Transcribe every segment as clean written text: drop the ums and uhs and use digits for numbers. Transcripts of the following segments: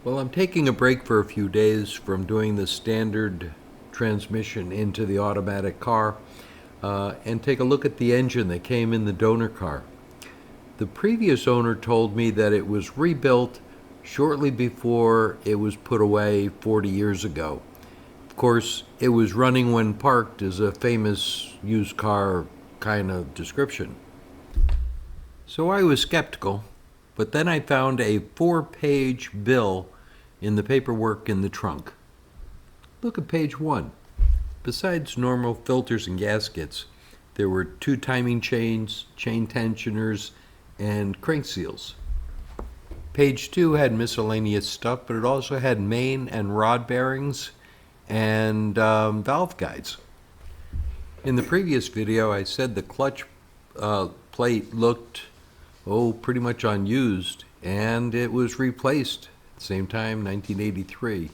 Well, I'm taking a break for a few days from doing the standard transmission into the automatic car and take a look at the engine that came in the donor car. The previous owner told me that it was rebuilt shortly before it was put away 40 years ago. Of course, it was running when parked is a famous used car kind of description. So I was skeptical, but then I found a 4-page bill in the paperwork in the trunk. Look at page 1. Besides normal filters and gaskets, there were 2 timing chains, chain tensioners, and crank seals. Page 2 had miscellaneous stuff, but it also had main and rod bearings and valve guides. In the previous video, I said the clutch plate looked, pretty much unused, and it was replaced at the same time, 1983.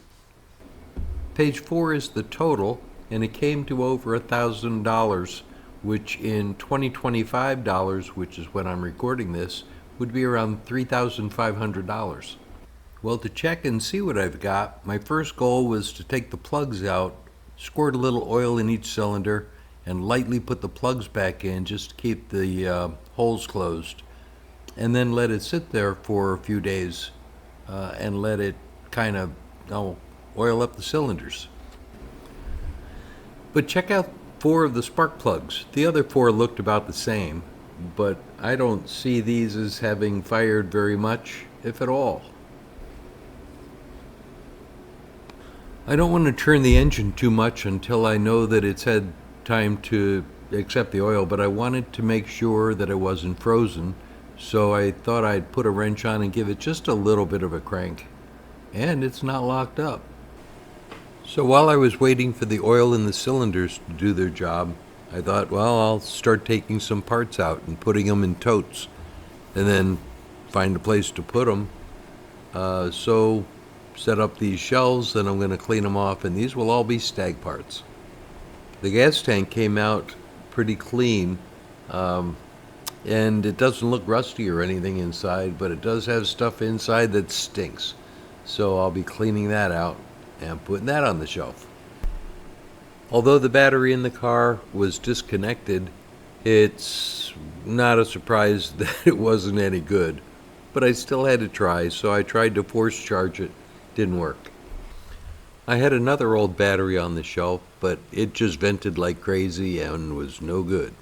Page 4 is the total, and it came to over $1,000, which in 2025 dollars, which is when I'm recording this, would be around $3,500. Well, to check and see what I've got, my first goal was to take the plugs out, squirt a little oil in each cylinder, and lightly put the plugs back in just to keep the holes closed, and then let it sit there for a few days and let it kind of oil up the cylinders. But check out 4 of the spark plugs. The other 4 looked about the same, but I don't see these as having fired very much, if at all. I don't want to turn the engine too much until I know that it's had time to accept the oil, but I wanted to make sure that it wasn't frozen, so I thought I'd put a wrench on and give it just a little bit of a crank. And it's not locked up. So while I was waiting for the oil in the cylinders to do their job, I thought, well, I'll start taking some parts out and putting them in totes, and then find a place to put them. So set up these shelves, and I'm going to clean them off, and these will all be Stag parts. The gas tank came out pretty clean, and it doesn't look rusty or anything inside, but it does have stuff inside that stinks. So I'll be cleaning that out and putting that on the shelf. Although the battery in the car was disconnected, it's not a surprise that it wasn't any good. But I still had to try, so I tried to force charge it. Didn't work. I had another old battery on the shelf, but it just vented like crazy and was no good.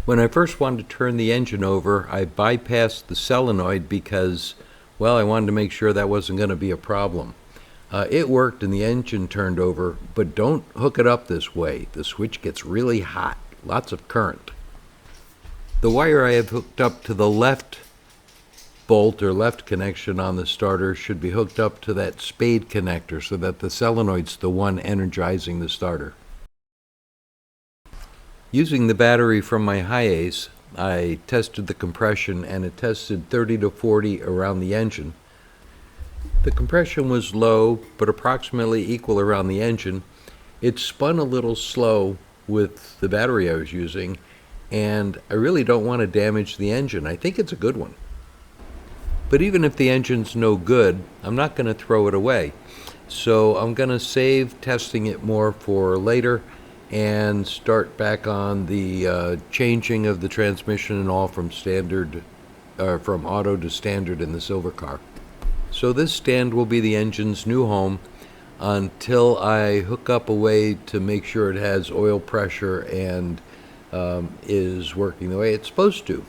When I first wanted to turn the engine over, I bypassed the solenoid because, well, I wanted to make sure that wasn't going to be a problem. It worked and the engine turned over, but don't hook it up this way. The switch gets really hot, lots of current. The wire I have hooked up to the left bolt or left connection on the starter should be hooked up to that spade connector so that the solenoid's the one energizing the starter. Using the battery from my Hi-Ace, I tested the compression and it tested 30 to 40 around the engine. The compression was low, but approximately equal around the engine. It spun a little slow with the battery I was using, and I really don't want to damage the engine. I think it's a good one. But even if the engine's no good, I'm not going to throw it away. So I'm going to save testing it more for later and start back on the changing of the transmission and all from from auto to standard in the silver car. So this stand will be the engine's new home until I hook up a way to make sure it has oil pressure and is working the way it's supposed to.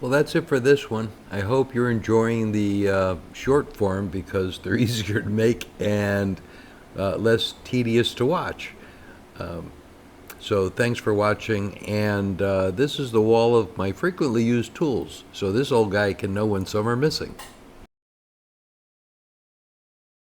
Well, that's it for this one. I hope you're enjoying the short form because they're easier to make and less tedious to watch. So thanks for watching, and this is the wall of my frequently used tools, so this old guy can know when some are missing.